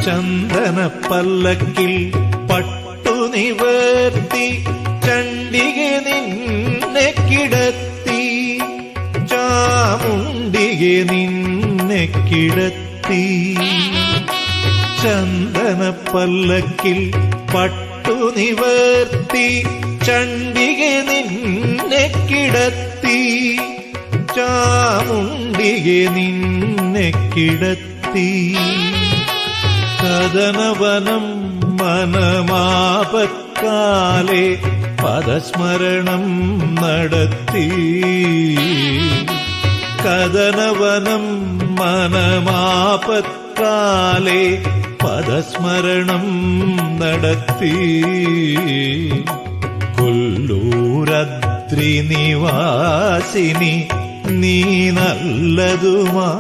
ചന്ദനപ്പല്ലക്കിൽ പട്ടു നിവർത്തി ചണ്ഡികെ നിന്നെ കിടത്തി, ചാമുണ്ടികെ നിന്നെ കിടത്തി. ചന്ദനപ്പല്ലക്കിൽ പട്ടു നിവർത്തി ചണ്ഡികെ നിന്നെ കിടത്തി, ചാമുണ്ടികെ നിന്നെ കിടത്തി. കദനവനം മനമാപത്കാലേ പദസ്മരണം നടത്തി, കദനവനം മനമാപത്കാലേ പദസ്മരണം നടത്തി. കൊല്ലൂരദ്രി നിവാസിനി നീ നല്ലതുമാ